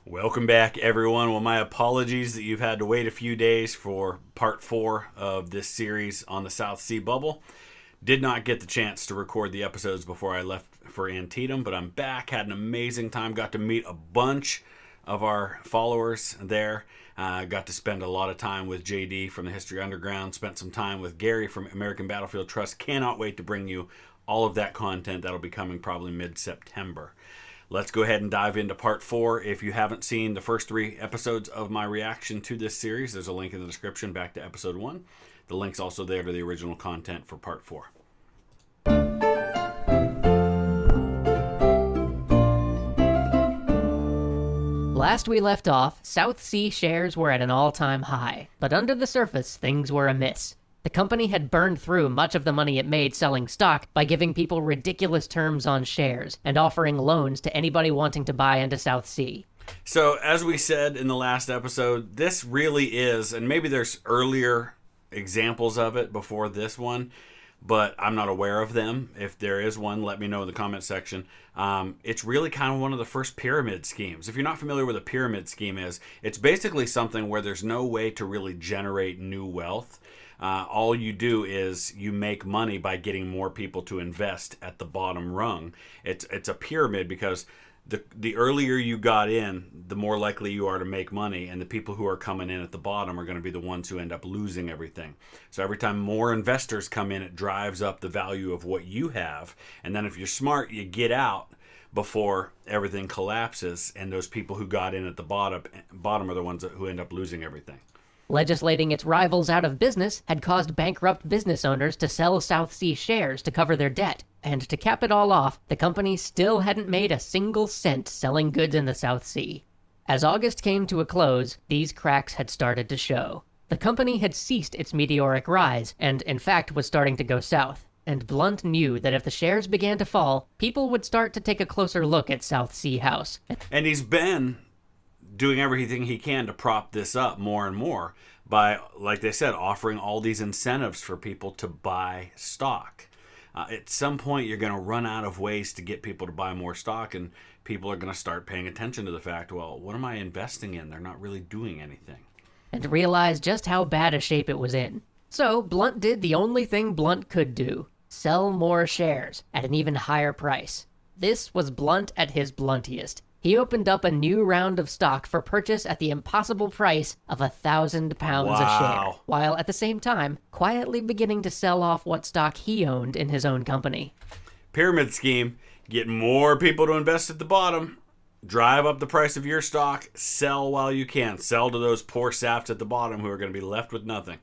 Welcome back, everyone. Well, my apologies that you've had to wait a few days for part 4 of this series on the South Sea bubble. Did not get the chance to record the episodes before I left for Antietam, but I'm back. Had an amazing time. Got to meet a bunch of our followers there. Got to spend a lot of time with JD from the History Underground. Spent some time with Gary from American Battlefield Trust. Cannot wait to bring you all of that content. That'll be coming probably mid-September. Let's go ahead and dive into part 4. If you haven't seen the first 3 episodes of my reaction to this series, there's a link in the description back to episode 1. The link's also there to the original content for part 4. Last we left off, South Sea shares were at an all-time high, but under the surface, things were amiss. The company had burned through much of the money it made selling stock by giving people ridiculous terms on shares and offering loans to anybody wanting to buy into South Sea. So, as we said in the last episode, this really is, and maybe there's earlier examples of it before this one, but I'm not aware of them. If there is one, let me know in the comment section. It's really kind of one of the first pyramid schemes. If you're not familiar with what a pyramid scheme is, it's basically something where there's no way to really generate new wealth. All you do is you make money by getting more people to invest at the bottom rung. It's a pyramid because the earlier you got in, the more likely you are to make money, and the people who are coming in at the bottom are going to be the ones who end up losing everything. So every time more investors come in, it drives up the value of what you have, and then if you're smart, you get out before everything collapses, and those people who got in at the bottom are the ones who end up losing everything. Legislating its rivals out of business had caused bankrupt business owners to sell South Sea shares to cover their debt. And to cap it all off, the company still hadn't made a single cent selling goods in the South Sea. As August came to a close, these cracks had started to show. The company had ceased its meteoric rise, and in fact was starting to go south. And Blunt knew that if the shares began to fall, people would start to take a closer look at South Sea House. And he's been doing everything he can to prop this up more and more by, like they said, offering all these incentives for people to buy stock. At some point, you're going to run out of ways to get people to buy more stock, and people are going to start paying attention to the fact, well, what am I investing in? They're not really doing anything. And realize just how bad a shape it was in. So Blunt did the only thing Blunt could do: sell more shares at an even higher price. This was Blunt at his bluntiest. He opened up a new round of stock for purchase at the impossible price of £1,000 a share, while at the same time quietly beginning to sell off what stock he owned in his own company. Pyramid scheme: get more people to invest at the bottom, drive up the price of your stock, sell while you can. Sell to those poor saps at the bottom who are going to be left with nothing.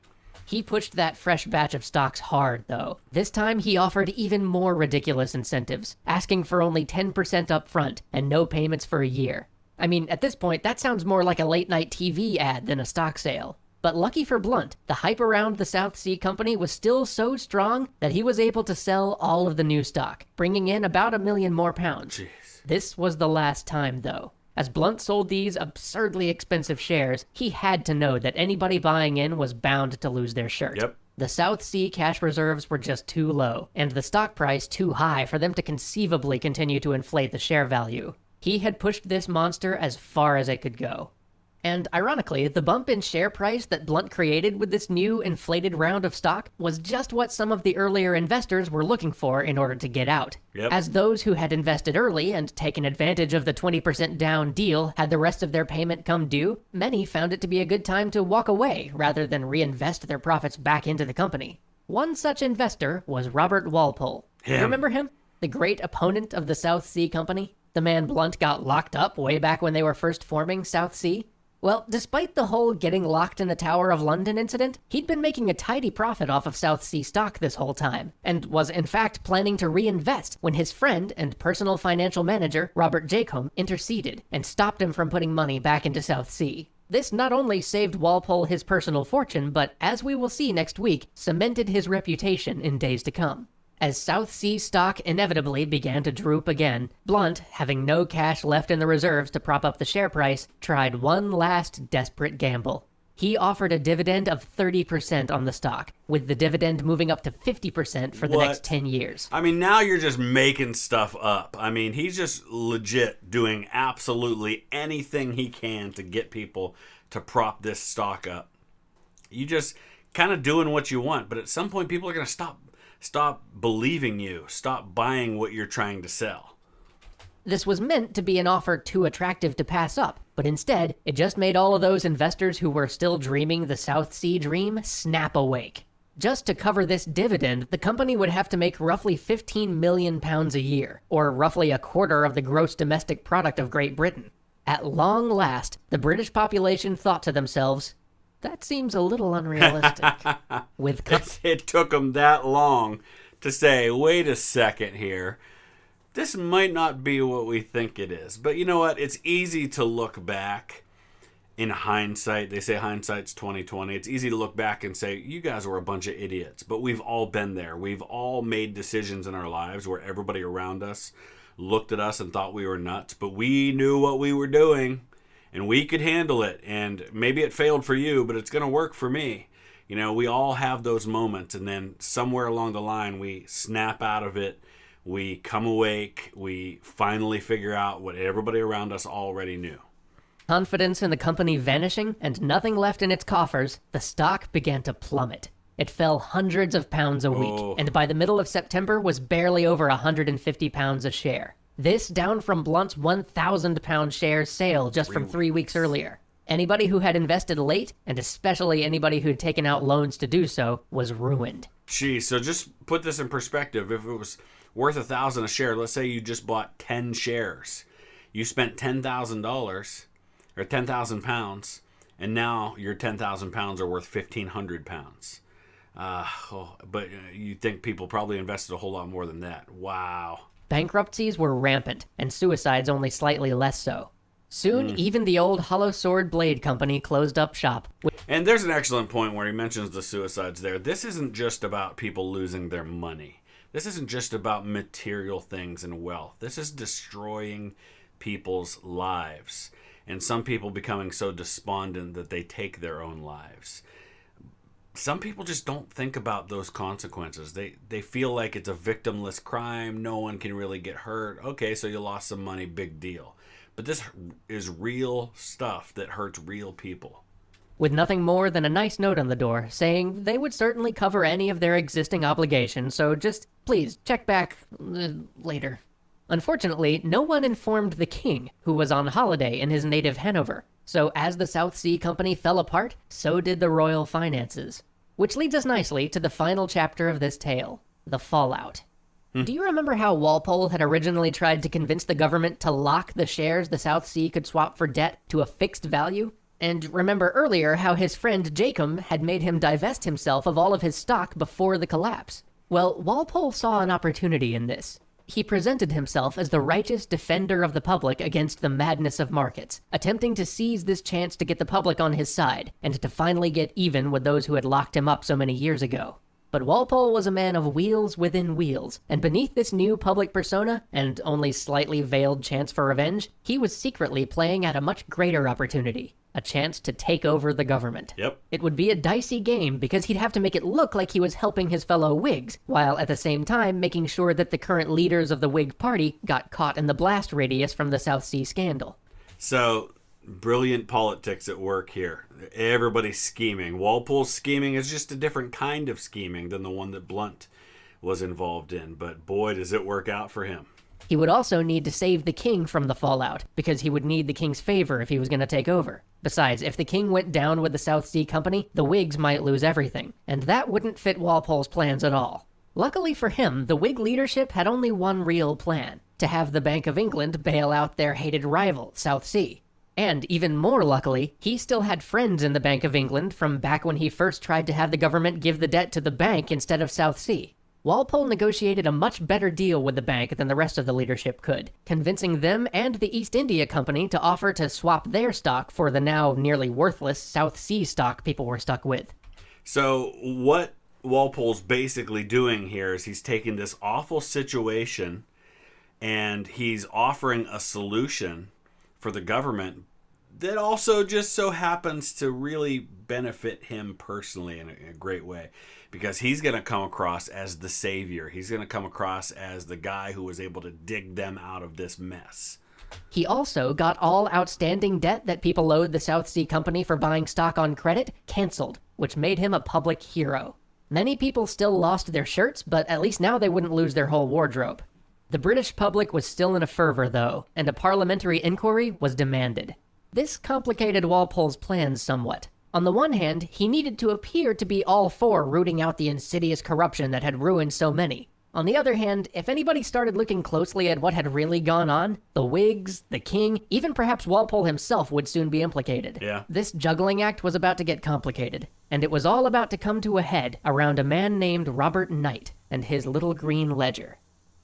He pushed that fresh batch of stocks hard, though. This time he offered even more ridiculous incentives, asking for only 10% up front and no payments for a year. I mean, at this point, that sounds more like a late-night TV ad than a stock sale. But lucky for Blunt, the hype around the South Sea Company was still so strong that he was able to sell all of the new stock, bringing in about £1 million more. Jeez. This was the last time, though. As Blunt sold these absurdly expensive shares, he had to know that anybody buying in was bound to lose their shirt. Yep. The South Sea cash reserves were just too low, and the stock price too high for them to conceivably continue to inflate the share value. He had pushed this monster as far as it could go. And ironically, the bump in share price that Blunt created with this new inflated round of stock was just what some of the earlier investors were looking for in order to get out. Yep. As those who had invested early and taken advantage of the 20% down deal had the rest of their payment come due, many found it to be a good time to walk away rather than reinvest their profits back into the company. One such investor was Robert Walpole. Remember him? The great opponent of the South Sea Company? The man Blunt got locked up way back when they were first forming South Sea? Well, despite the whole getting locked in the Tower of London incident, he'd been making a tidy profit off of South Sea stock this whole time, and was in fact planning to reinvest when his friend and personal financial manager, Robert Jacomb, interceded and stopped him from putting money back into South Sea. This not only saved Walpole his personal fortune, but as we will see next week, cemented his reputation in days to come. As South Sea stock inevitably began to droop again, Blunt, having no cash left in the reserves to prop up the share price, tried one last desperate gamble. He offered a dividend of 30% on the stock, with the dividend moving up to 50% for the next 10 years. I mean, now you're just making stuff up. I mean, he's just legit doing absolutely anything he can to get people to prop this stock up. You just kind of doing what you want, but at some point people are going to stop believing you, stop buying what you're trying to sell. This was meant to be an offer too attractive to pass up, but instead, it just made all of those investors who were still dreaming the South Sea dream snap awake. Just to cover this dividend, the company would have to make roughly £15 million a year, or roughly a quarter of the gross domestic product of Great Britain. At long last, the British population thought to themselves, that seems a little unrealistic. It took them that long to say, wait a second here. This might not be what we think it is. But you know what? It's easy to look back in hindsight. They say hindsight's 20/20. It's easy to look back and say, you guys were a bunch of idiots. But we've all been there. We've all made decisions in our lives where everybody around us looked at us and thought we were nuts. But we knew what we were doing, and we could handle it. And maybe it failed for you, but it's going to work for me. You know, we all have those moments. And then somewhere along the line, we snap out of it. We come awake, we finally figure out what everybody around us already knew. Confidence in the company vanishing and nothing left in its coffers, the stock began to plummet. It fell hundreds of pounds a week, and by the middle of September was barely over £150 a share. This down from Blunt's £1,000 share sale just from 3 weeks earlier. Anybody who had invested late, and especially anybody who'd taken out loans to do so, was ruined. Geez, so just put this in perspective. If it was worth $1,000 a share, let's say you just bought 10 shares. You spent $10,000 or 10,000 pounds, and now your 10,000 pounds are worth 1,500 pounds. But you think people probably invested a whole lot more than that. Wow. Bankruptcies were rampant, and suicides only slightly less so. Soon, even the old Hollow Sword Blade Company closed up shop. And there's an excellent point where he mentions the suicides there. This isn't just about people losing their money. This isn't just about material things and wealth. This is destroying people's lives. And some people becoming so despondent that they take their own lives. Some people just don't think about those consequences. They feel like it's a victimless crime. No one can really get hurt. Okay, so you lost some money, big deal. But this is real stuff that hurts real people. With nothing more than a nice note on the door saying they would certainly cover any of their existing obligations, so just please check back later. Unfortunately, no one informed the king, who was on holiday in his native Hanover. So as the South Sea Company fell apart, so did the royal finances. Which leads us nicely to the final chapter of this tale, the fallout. Do you remember how Walpole had originally tried to convince the government to lock the shares the South Sea could swap for debt to a fixed value? And remember earlier how his friend Jacob had made him divest himself of all of his stock before the collapse? Well, Walpole saw an opportunity in this. He presented himself as the righteous defender of the public against the madness of markets, attempting to seize this chance to get the public on his side, and to finally get even with those who had locked him up so many years ago. But Walpole was a man of wheels within wheels, and beneath this new public persona, and only slightly veiled chance for revenge, he was secretly playing at a much greater opportunity. A chance to take over the government. Yep. It would be a dicey game because he'd have to make it look like he was helping his fellow Whigs, while at the same time making sure that the current leaders of the Whig party got caught in the blast radius from the South Sea scandal. So, brilliant politics at work here. Everybody's scheming. Walpole's scheming is just a different kind of scheming than the one that Blunt was involved in, but boy, does it work out for him. He would also need to save the king from the fallout, because he would need the king's favor if he was going to take over. Besides, if the king went down with the South Sea Company, the Whigs might lose everything, and that wouldn't fit Walpole's plans at all. Luckily for him, the Whig leadership had only one real plan, to have the Bank of England bail out their hated rival, South Sea. And even more luckily, he still had friends in the Bank of England from back when he first tried to have the government give the debt to the bank instead of South Sea. Walpole negotiated a much better deal with the bank than the rest of the leadership could, convincing them and the East India Company to offer to swap their stock for the now nearly worthless South Sea stock people were stuck with. So what Walpole's basically doing here is he's taking this awful situation and he's offering a solution for the government that also just so happens to really benefit him personally in a great way, because he's going to come across as the savior. He's going to come across as the guy who was able to dig them out of this mess. He also got all outstanding debt that people owed the South Sea Company for buying stock on credit canceled, which made him a public hero. Many people still lost their shirts, but at least now they wouldn't lose their whole wardrobe. The British public was still in a fervor, though, and a parliamentary inquiry was demanded. This complicated Walpole's plans somewhat. On the one hand, he needed to appear to be all for rooting out the insidious corruption that had ruined so many. On the other hand, if anybody started looking closely at what had really gone on, the Whigs, the king, even perhaps Walpole himself would soon be implicated. Yeah. This juggling act was about to get complicated, and it was all about to come to a head around a man named Robert Knight and his little green ledger.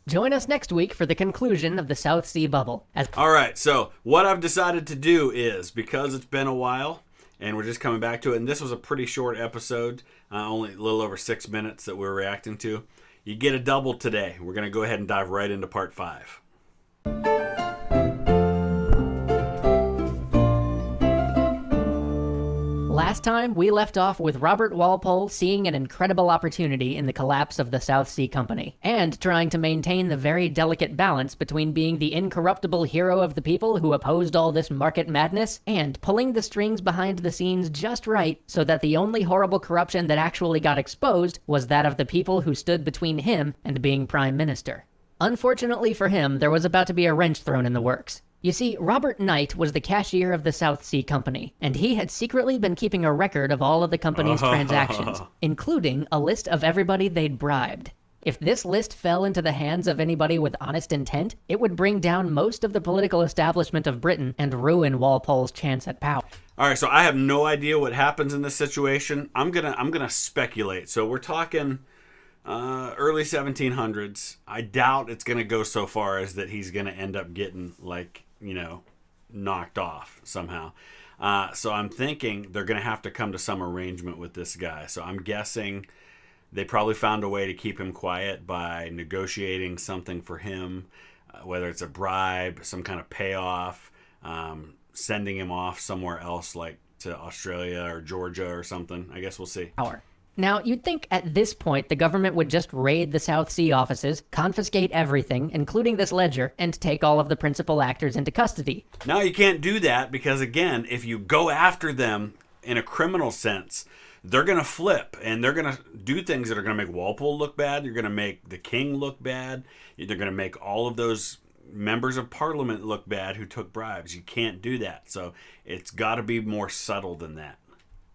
Join us next week for the conclusion of the South Sea Bubble. All right, so what I've decided to do is, because it's been a while, and we're just coming back to it, and this was a pretty short episode, only a little over 6 minutes that we're reacting to, you get a double today. We're going to go ahead and dive right into part 5. Last time, we left off with Robert Walpole seeing an incredible opportunity in the collapse of the South Sea Company, and trying to maintain the very delicate balance between being the incorruptible hero of the people who opposed all this market madness, and pulling the strings behind the scenes just right so that the only horrible corruption that actually got exposed was that of the people who stood between him and being Prime Minister. Unfortunately for him, there was about to be a wrench thrown in the works. You see, Robert Knight was the cashier of the South Sea Company, and he had secretly been keeping a record of all of the company's transactions, including a list of everybody they'd bribed. If this list fell into the hands of anybody with honest intent, it would bring down most of the political establishment of Britain and ruin Walpole's chance at power. All right, so I have no idea what happens in this situation. I'm gonna speculate. So we're talking early 1700s. I doubt it's gonna go so far as that he's gonna end up getting knocked off somehow. So I'm thinking they're going to have to come to some arrangement with this guy. So I'm guessing they probably found a way to keep him quiet by negotiating something for him, whether it's a bribe, some kind of payoff, sending him off somewhere else, like to Australia or Georgia or something. I guess we'll see. Now, you'd think at this point the government would just raid the South Sea offices, confiscate everything, including this ledger, and take all of the principal actors into custody. Now, you can't do that because, again, if you go after them in a criminal sense, they're going to flip, and they're going to do things that are going to make Walpole look bad. You're going to make the king look bad. They're going to make all of those members of parliament look bad who took bribes. You can't do that. So it's got to be more subtle than that.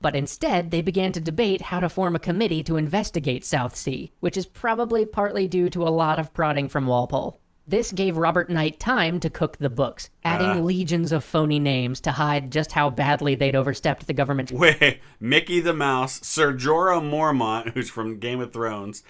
But instead, they began to debate how to form a committee to investigate South Sea, which is probably partly due to a lot of prodding from Walpole. This gave Robert Knight time to cook the books, adding legions of phony names to hide just how badly they'd overstepped the government's... Wait, Mickey the Mouse, Ser Jorah Mormont, who's from Game of Thrones,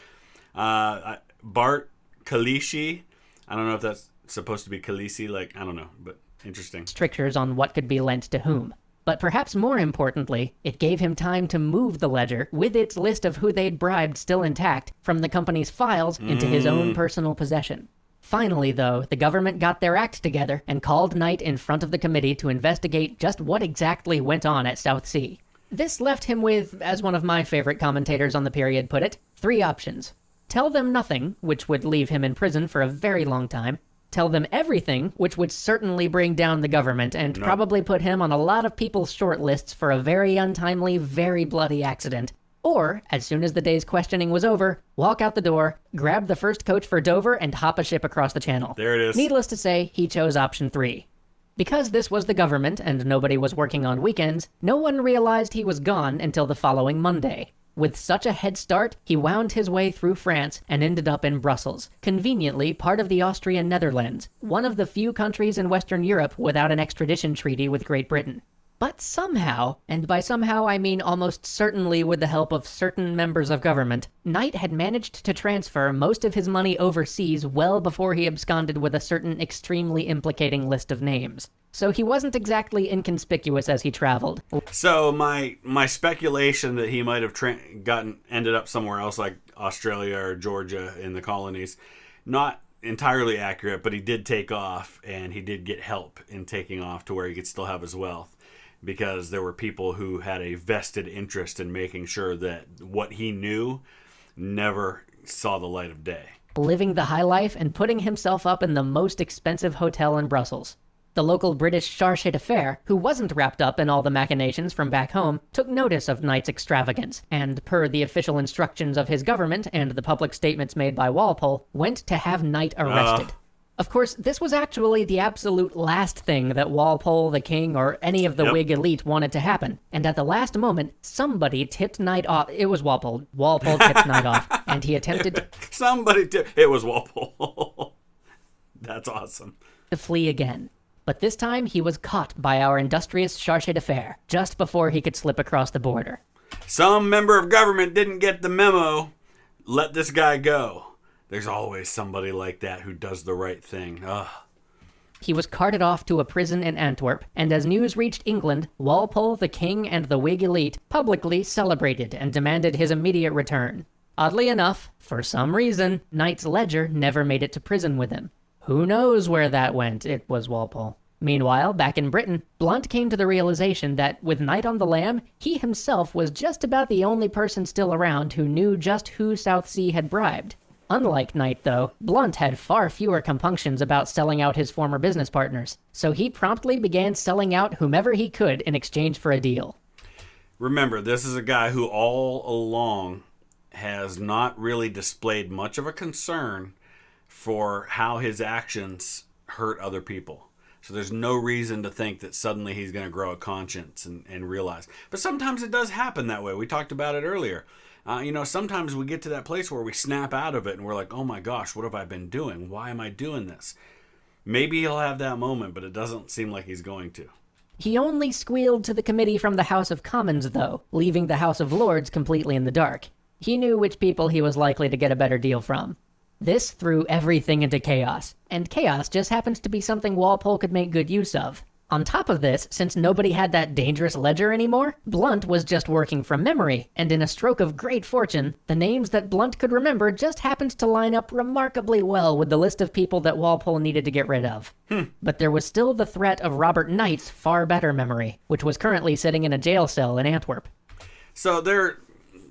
Bart Kalishi, I don't know if that's supposed to be Khaleesi, I don't know, but interesting. Strictures on what could be lent to whom. But perhaps more importantly, it gave him time to move the ledger, with its list of who they'd bribed still intact, from the company's files into his own personal possession. Finally, though, the government got their act together and called Knight in front of the committee to investigate just what exactly went on at South Sea. This left him with, as one of my favorite commentators on the period put it, 3 options. Tell them nothing, which would leave him in prison for a very long time. Tell them everything, which would certainly bring down the government and probably put him on a lot of people's short lists for a very untimely, very bloody accident. Or, as soon as the day's questioning was over, walk out the door, grab the first coach for Dover, and hop a ship across the channel. There it is. Needless to say, he chose option 3. Because this was the government and nobody was working on weekends, no one realized he was gone until the following Monday. With such a head start, he wound his way through France and ended up in Brussels, conveniently part of the Austrian Netherlands, one of the few countries in Western Europe without an extradition treaty with Great Britain. But somehow, and by somehow I mean almost certainly with the help of certain members of government, Knight had managed to transfer most of his money overseas well before he absconded with a certain extremely implicating list of names. So he wasn't exactly inconspicuous as he traveled. So my speculation that he might have ended up somewhere else like Australia or Georgia in the colonies, not entirely accurate, but he did take off, and he did get help in taking off to where he could still have his wealth, because there were people who had a vested interest in making sure that what he knew never saw the light of day. Living the high life and putting himself up in the most expensive hotel in Brussels. The local British chargé d'affaires, who wasn't wrapped up in all the machinations from back home, took notice of Knight's extravagance, and per the official instructions of his government and the public statements made by Walpole, went to have Knight arrested. Of course, this was actually the absolute last thing that Walpole, the king, or any of the Whig elite wanted to happen. And at the last moment, somebody tipped Knight off. It was Walpole. Walpole tipped Knight off, and he attempted It was Walpole. That's awesome. To flee again. But this time, he was caught by our industrious chargé d'affaires just before he could slip across the border. Some member of government didn't get the memo. Let this guy go. There's always somebody like that who does the right thing. Ugh. He was carted off to a prison in Antwerp, and as news reached England, Walpole, the king, and the Whig elite publicly celebrated and demanded his immediate return. Oddly enough, for some reason, Knight's ledger never made it to prison with him. Who knows where that went? It was Walpole. Meanwhile, back in Britain, Blunt came to the realization that, with Knight on the lam, he himself was just about the only person still around who knew just who Southsea had bribed. Unlike Knight, though, Blunt had far fewer compunctions about selling out his former business partners, so he promptly began selling out whomever he could in exchange for a deal. Remember, this is a guy who all along has not really displayed much of a concern for how his actions hurt other people. So there's no reason to think that suddenly he's going to grow a conscience and realize. But sometimes it does happen that way. We talked about it earlier. Sometimes we get to that place where we snap out of it and we're like, oh my gosh, what have I been doing? Why am I doing this? Maybe he'll have that moment, but it doesn't seem like he's going to. He only squealed to the committee from the House of Commons, though, leaving the House of Lords completely in the dark. He knew which people he was likely to get a better deal from. This threw everything into chaos, and chaos just happens to be something Walpole could make good use of. On top of this, since nobody had that dangerous ledger anymore, Blunt was just working from memory, and in a stroke of great fortune, the names that Blunt could remember just happened to line up remarkably well with the list of people that Walpole needed to get rid of. But there was still the threat of Robert Knight's far better memory, which was currently sitting in a jail cell in Antwerp. So there are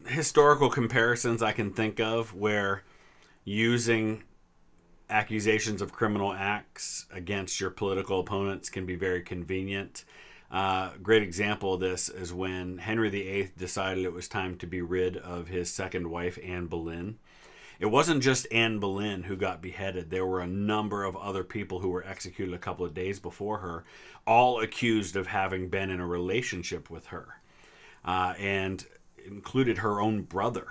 historical comparisons I can think of where using accusations of criminal acts against your political opponents can be very convenient. Great example of this is when Henry VIII decided it was time to be rid of his second wife, Anne Boleyn. It wasn't just Anne Boleyn who got beheaded. There were a number of other people who were executed a couple of days before her, all accused of having been in a relationship with her, and included her own brother.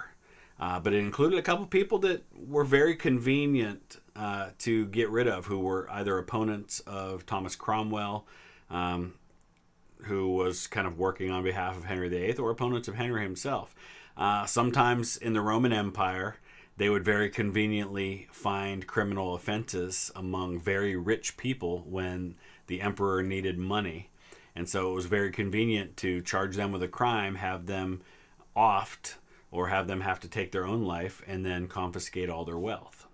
But it included a couple of people that were very convenient to get rid of, who were either opponents of Thomas Cromwell, who was kind of working on behalf of Henry VIII, or opponents of Henry himself. Sometimes in the Roman Empire, they would very conveniently find criminal offenses among very rich people when the emperor needed money. And so it was very convenient to charge them with a crime, have them offed, or have them have to take their own life, and then confiscate all their wealth.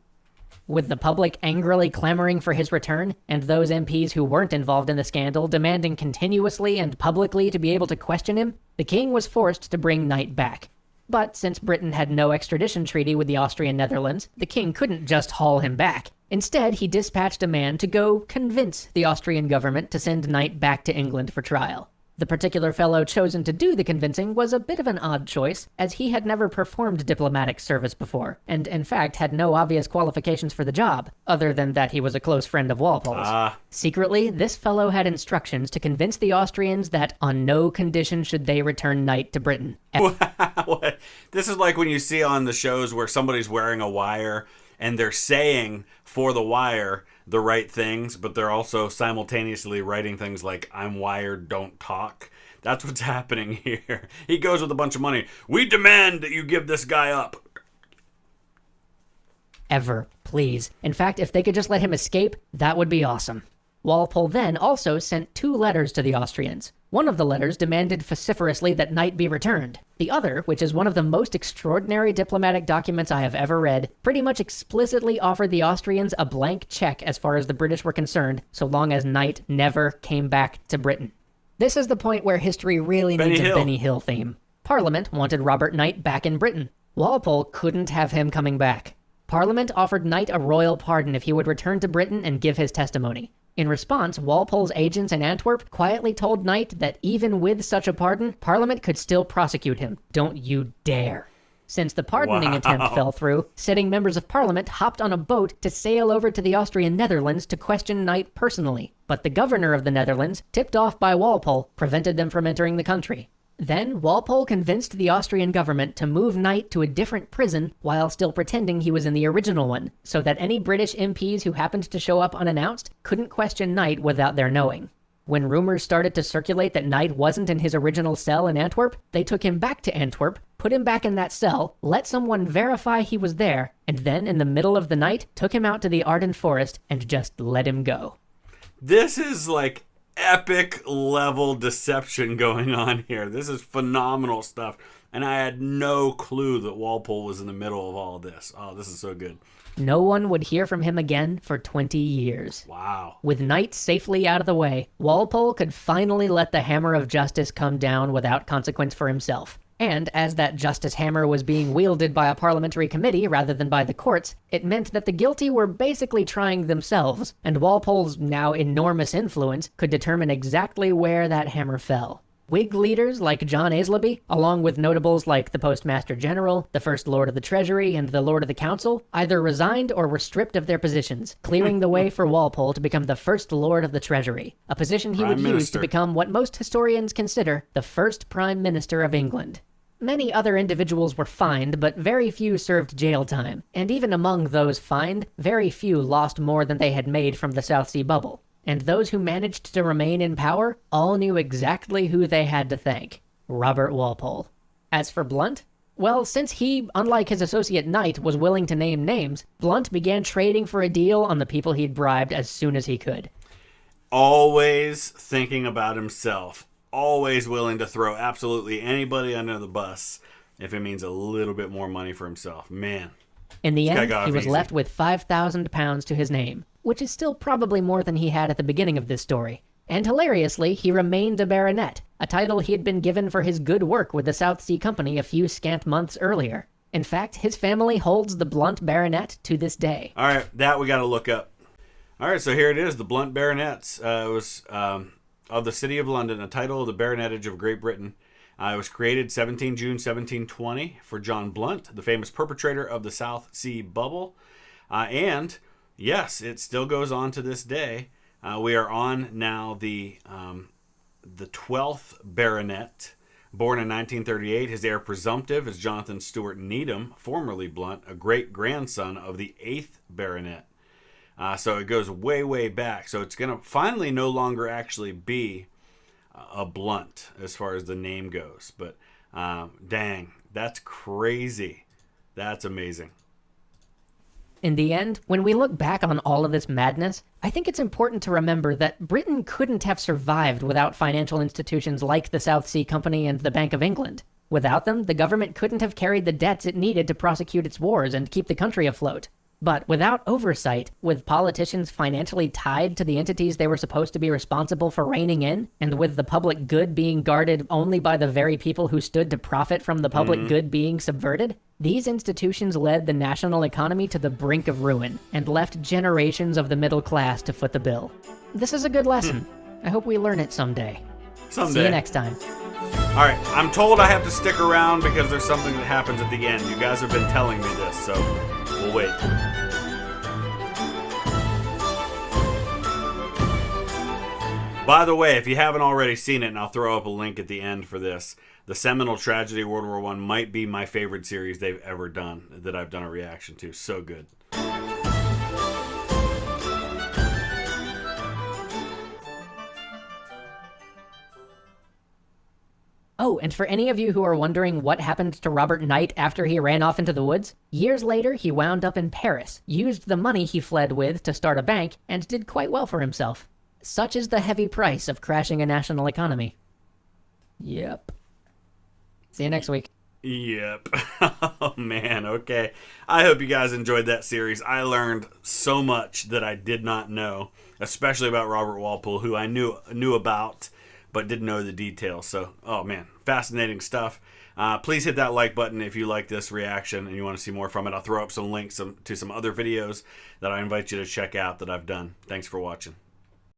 With the public angrily clamoring for his return, and those MPs who weren't involved in the scandal demanding continuously and publicly to be able to question him, the king was forced to bring Knight back. But since Britain had no extradition treaty with the Austrian Netherlands, the king couldn't just haul him back. Instead, he dispatched a man to go convince the Austrian government to send Knight back to England for trial. The particular fellow chosen to do the convincing was a bit of an odd choice, as he had never performed diplomatic service before, and in fact had no obvious qualifications for the job, other than that he was a close friend of Walpole's. Secretly, this fellow had instructions to convince the Austrians that on no condition should they return Knight to Britain. What? This is like when you see on the shows where somebody's wearing a wire and they're saying for the wire the right things, but they're also simultaneously writing things like, I'm wired, don't talk. That's what's happening here. He goes with a bunch of money. We demand that you give this guy up. Ever, please. In fact, if they could just let him escape, that would be awesome. Walpole then also sent 2 letters to the Austrians, One of the letters demanded vociferously that Knight be returned. The other, which is one of the most extraordinary diplomatic documents I have ever read, pretty much explicitly offered the Austrians a blank check as far as the British were concerned, so long as Knight never came back to Britain. This is the point where history really needs a Benny Hill theme. Parliament wanted Robert Knight back in Britain. Walpole couldn't have him coming back. Parliament offered Knight a royal pardon if he would return to Britain and give his testimony. In response, Walpole's agents in Antwerp quietly told Knight that even with such a pardon, Parliament could still prosecute him. Don't you dare. Since the pardoning attempt fell through, sitting members of Parliament hopped on a boat to sail over to the Austrian Netherlands to question Knight personally. But the governor of the Netherlands, tipped off by Walpole, prevented them from entering the country. Then, Walpole convinced the Austrian government to move Knight to a different prison while still pretending he was in the original one, so that any British MPs who happened to show up unannounced couldn't question Knight without their knowing. When rumors started to circulate that Knight wasn't in his original cell in Antwerp, they took him back to Antwerp, put him back in that cell, let someone verify he was there, and then, in the middle of the night, took him out to the Ardennes forest and just let him go. This is like epic level deception going on here. This is phenomenal stuff. And I had no clue that Walpole was in the middle of all this. Oh, this is so good. No one would hear from him again for 20 years. Wow. With Knight safely out of the way, Walpole could finally let the hammer of justice come down without consequence for himself. And as that justice hammer was being wielded by a parliamentary committee rather than by the courts, it meant that the guilty were basically trying themselves, and Walpole's now enormous influence could determine exactly where that hammer fell. Whig leaders like John Aislabie, along with notables like the Postmaster General, the First Lord of the Treasury, and the Lord of the Council, either resigned or were stripped of their positions, clearing the way for Walpole to become the First Lord of the Treasury, a position he would use to become what most historians consider the first Prime Minister of England. Many other individuals were fined, but very few served jail time, and even among those fined, very few lost more than they had made from the South Sea bubble. And those who managed to remain in power all knew exactly who they had to thank: Robert Walpole. As for Blunt, well, since he, unlike his associate Knight, was willing to name names, Blunt began trading for a deal on the people he'd bribed as soon as he could. Always thinking about himself. Always willing to throw absolutely anybody under the bus if it means a little bit more money for himself. Man. In the end, he was left with £5,000 to his name, which is still probably more than he had at the beginning of this story. And hilariously, he remained a baronet, a title he had been given for his good work with the South Sea Company a few scant months earlier. In fact, his family holds the Blunt Baronet to this day. All right, that we got to look up. All right, so here it is, the Blunt Baronets. It was of the City of London, a title of the Baronetage of Great Britain. It was created 17 June 1720 for John Blunt, the famous perpetrator of the South Sea Bubble. And yes, it still goes on to this day. We are on now the 12th Baronet, born in 1938. His heir presumptive is Jonathan Stuart Needham, formerly Blunt, a great-grandson of the 8th Baronet. So it goes way, way back. So it's going to finally no longer actually be a Blunt as far as the name goes. But dang, that's crazy. That's amazing. In the end, when we look back on all of this madness, I think it's important to remember that Britain couldn't have survived without financial institutions like the South Sea Company and the Bank of England. Without them, the government couldn't have carried the debts it needed to prosecute its wars and keep the country afloat. But without oversight, with politicians financially tied to the entities they were supposed to be responsible for reining in, and with the public good being guarded only by the very people who stood to profit from the public good being subverted, these institutions led the national economy to the brink of ruin, and left generations of the middle class to foot the bill. This is a good lesson. I hope we learn it someday. See you next time. All right, I'm told I have to stick around because there's something that happens at the end. You guys have been telling me this, so we'll wait. By the way, if you haven't already seen it, and I'll throw up a link at the end for this, The Seminole Tragedy of World War I might be my favorite series they've ever done, that I've done a reaction to. So good. Oh, and for any of you who are wondering what happened to Robert Knight after he ran off into the woods, years later he wound up in Paris, used the money he fled with to start a bank, and did quite well for himself. Such is the heavy price of crashing a national economy. Yep. See you next week. Yep. Oh, man. Okay. I hope you guys enjoyed that series. I learned so much that I did not know, especially about Robert Walpole, who I knew about, but didn't know the details. So, oh, man. Fascinating stuff. Please hit that like button if you like this reaction and you want to see more from it. I'll throw up some links to some other videos that I invite you to check out that I've done. Thanks for watching.